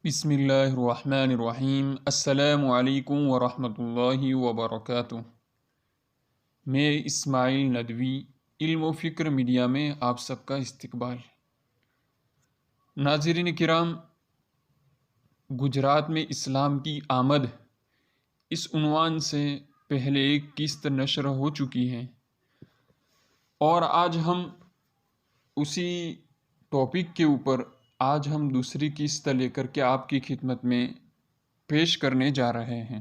بسم اللہ الرحمن الرحیم۔ السلام علیکم ورحمۃ اللہ وبرکاتہ۔ میں اسماعیل ندوی، علم و فکر میڈیا میں آپ سب کا استقبال۔ ناظرین کرام، گجرات میں اسلام کی آمد اس عنوان سے پہلے ایک قسط نشر ہو چکی ہے، اور آج ہم اسی ٹاپک کے اوپر دوسری قسط لے کر کے آپ کی خدمت میں پیش کرنے جا رہے ہیں۔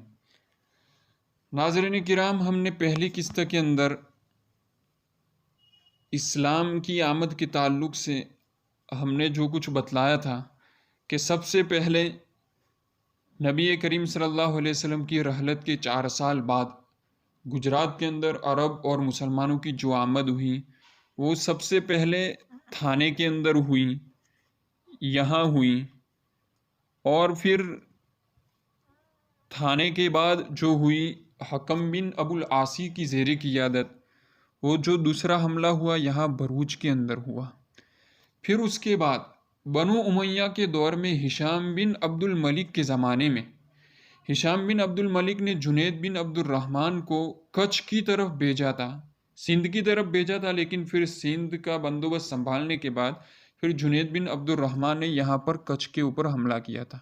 ناظرین کرام، ہم نے پہلی قسط کے اندر اسلام کی آمد کے تعلق سے ہم نے جو کچھ بتلایا تھا کہ سب سے پہلے نبی کریم صلی اللہ علیہ وسلم کی رحلت کے 4 سال بعد گجرات کے اندر عرب اور مسلمانوں کی جو آمد ہوئی وہ سب سے پہلے تھانے کے اندر ہوئی، یہاں ہوئی، اور پھر تھانے کے بعد جو ہوئی حکم بن ابو العاصی کی زیر قیادت، وہ جو دوسرا حملہ ہوا یہاں بھروچ کے اندر ہوا۔ پھر اس کے بعد بنو امیہ کے دور میں ہشام بن عبد الملک کے زمانے میں ہشام بن عبد الملک نے جنید بن عبد الرحمن کو کچھ کی طرف بھیجا تھا، سندھ کی طرف بھیجا تھا، لیکن پھر سندھ کا بندوبست سنبھالنے کے بعد پھر جنید بن عبد الرحمن نے یہاں پر کچھ کے اوپر حملہ کیا تھا۔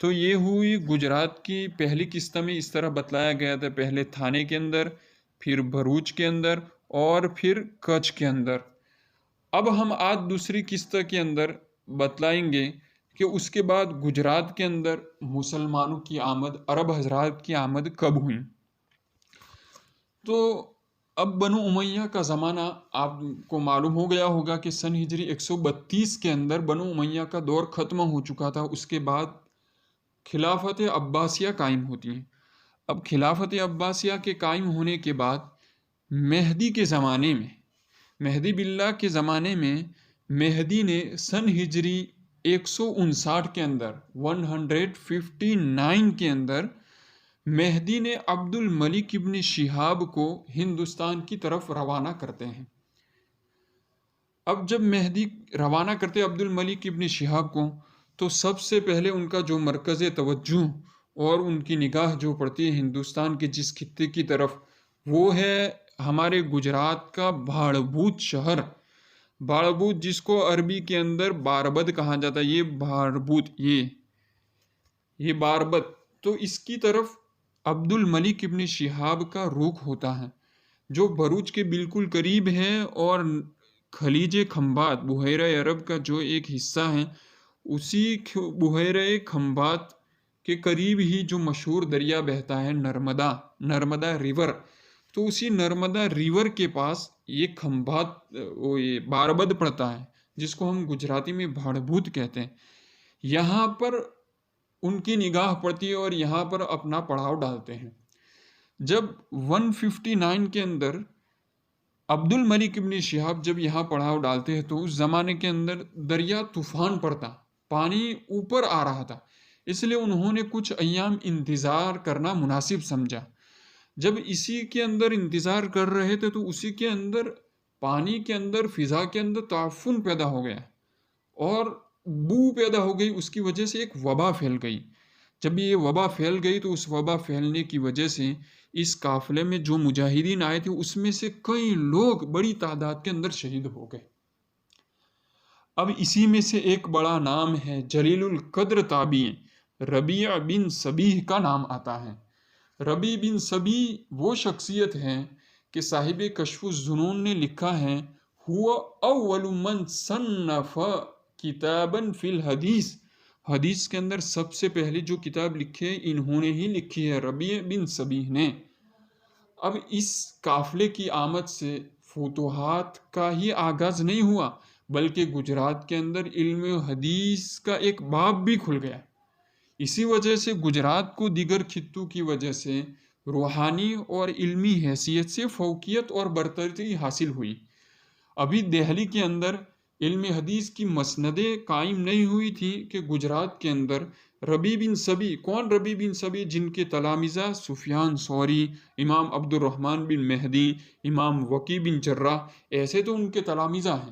تو یہ ہوئی گجرات کی پہلی قسط میں اس طرح بتلایا گیا تھا، پہلے تھانے کے اندر، پھر بھروچ کے اندر، اور پھر کچھ کے اندر۔ اب ہم آج دوسری قسط کے اندر بتلائیں گے کہ اس کے بعد گجرات کے اندر مسلمانوں کی آمد، عرب حضرات کی آمد کب ہوئی۔ تو اب بنو امیہ کا زمانہ آپ کو معلوم ہو گیا ہوگا کہ سن ہجری 132 کے اندر بنو امیہ کا دور ختم ہو چکا تھا۔ اس کے بعد خلافت عباسیہ قائم ہوتی ہے۔ اب خلافت عباسیہ کے قائم ہونے کے بعد مہدی کے زمانے میں، مہدی باللہ کے زمانے میں، مہدی نے سن ہجری 159 کے اندر 159 کے اندر مہدی نے عبد الملک ابن شہاب کو ہندوستان کی طرف روانہ کرتے ہیں۔ اب جب مہدی روانہ کرتے عبد الملک ابن شہاب کو، تو سب سے پہلے ان کا جو مرکز توجہ اور ان کی نگاہ جو پڑتی ہے ہندوستان کے جس خطے کی طرف، وہ ہے ہمارے گجرات کا بھاڑبوت شہر۔ بھاڑبوت جس کو عربی کے اندر باربد کہا جاتا ہے، یہ بھاڑبوت، یہ باربد، تو اس کی طرف عبد الملک ابن شہاب کا رخ ہوتا ہے، جو بھروچ کے بالکل قریب ہے، اور خلیج کھمبات، بحیرہ عرب کا جو ایک حصہ ہے، اسی بحیرہ کھمبات کے قریب ہی جو مشہور دریا بہتا ہے نرمدا ریور، تو اسی نرمدا ریور کے پاس یہ کھمبات، یہ باربد پڑتا ہے، جس کو ہم گجراتی میں بھاڑبوت کہتے ہیں۔ یہاں پر ان کی نگاہ پڑتی ہے اور یہاں پر اپنا پڑاؤ ڈالتے ہیں۔ جب 159 کے اندر عبد الملک ابن شہاب جب یہاں پڑاؤ ڈالتے ہیں، تو اس زمانے کے اندر دریا طوفان پڑتا، پانی اوپر آ رہا تھا، اس لیے انہوں نے کچھ ایام انتظار کرنا مناسب سمجھا۔ جب اسی کے اندر انتظار کر رہے تھے تو اسی کے اندر پانی کے اندر، فضا کے اندر تعفن پیدا ہو گیا اور بو پیدا ہو گئی، اس کی وجہ سے ایک وبا پھیل گئی۔ جب یہ وبا پھیل گئی تو اس وبا پھیلنے کی وجہ سے اس قافلے میں جو مجاہدین آئے تھے اس میں سے کئی لوگ بڑی تعداد کے اندر شہید ہو گئے۔ اب اسی میں سے ایک بڑا نام ہے، جلیل القدر تابعی ربیع بن صبیح کا نام آتا ہے۔ ربیع بن صبیح وہ شخصیت ہے کہ صاحب کشف الظنون نے لکھا ہے، ہوا اول من صنف کتابا فی الحدیث، حدیث کے اندر سب سے پہلی جو کتاب لکھی انہوں نے ہی لکھی ہے، ربیع بن صبیح نے۔ اب اس قافلے کی آمد سے فتوحات کا ہی آغاز نہیں ہوا، بلکہ گجرات کے اندر علم و حدیث کا ایک باب بھی کھل گیا۔ اسی وجہ سے گجرات کو دیگر خطوں کی وجہ سے روحانی اور علمی حیثیت سے فوقیت اور برتری حاصل ہوئی۔ ابھی دہلی کے اندر علم حدیث کی مسندیں قائم نہیں ہوئی تھی کہ گجرات کے اندر ربیع بن صبیح، کون ربیع بن صبیح؟ جن کے تلامذہ سفیان ثوری، امام عبد الرحمن بن مہدی، امام وکیع بن جراح، ایسے تو ان کے تلامذہ ہیں۔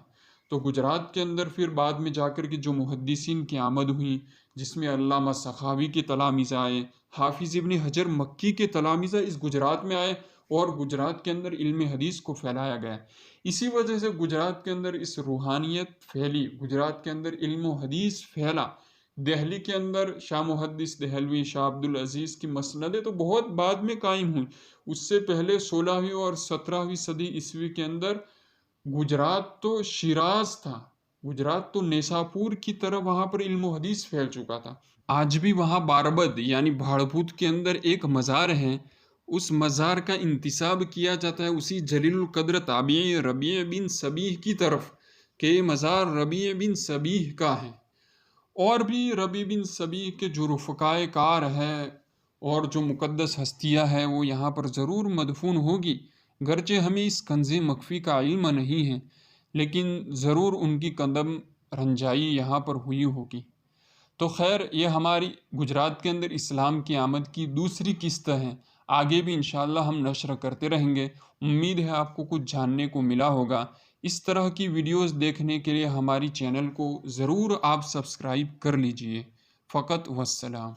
تو گجرات کے اندر پھر بعد میں جا کر کے جو محدثین کی آمد ہوئی، جس میں علامہ سخاوی کے تلامذہ آئے، حافظ ابن حجر مکی کے تلامذہ اس گجرات میں آئے اور گجرات کے اندر علم حدیث کو پھیلایا گیا۔ اسی وجہ سے گجرات کے اندر اس روحانیت پھیلی، گجرات کے اندر علم و حدیث پھیلا۔ دہلی کے اندر شاہ محدث دہلوی، شاہ عبدالعزیز کی مسندیں تو بہت بعد میں قائم ہوئیں، اس سے پہلے 16ویں اور 17ویں صدی عیسوی کے اندر گجرات تو شیراز تھا، گجرات تو نیساپور کی طرف وہاں پر علم و حدیث پھیل چکا تھا۔ آج بھی وہاں باربد یعنی بھاڑپوت کے اندر ایک مزار ہے، اس مزار کا انتساب کیا جاتا ہے اسی جلیل القدر تابعی ربیع بن صبیح کی طرف کہ یہ مزار ربیع بن صبیح کا ہے۔ اور بھی ربیع بن صبیح کے جو رفقائے کار ہے اور جو مقدس ہستیاں ہیں وہ یہاں پر ضرور مدفون ہوگی، گرچہ ہمیں اس کنز مخفی کا علم نہیں ہے، لیکن ضرور ان کی قدم رنجائی یہاں پر ہوئی ہوگی۔ تو خیر، یہ ہماری گجرات کے اندر اسلام کی آمد کی دوسری قسط ہے، آگے بھی انشاءاللہ ہم نشر کرتے رہیں گے۔ امید ہے آپ کو کچھ جاننے کو ملا ہوگا۔ اس طرح کی ویڈیوز دیکھنے کے لیے ہماری چینل کو ضرور آپ سبسکرائب کر لیجئے۔ فقط والسلام۔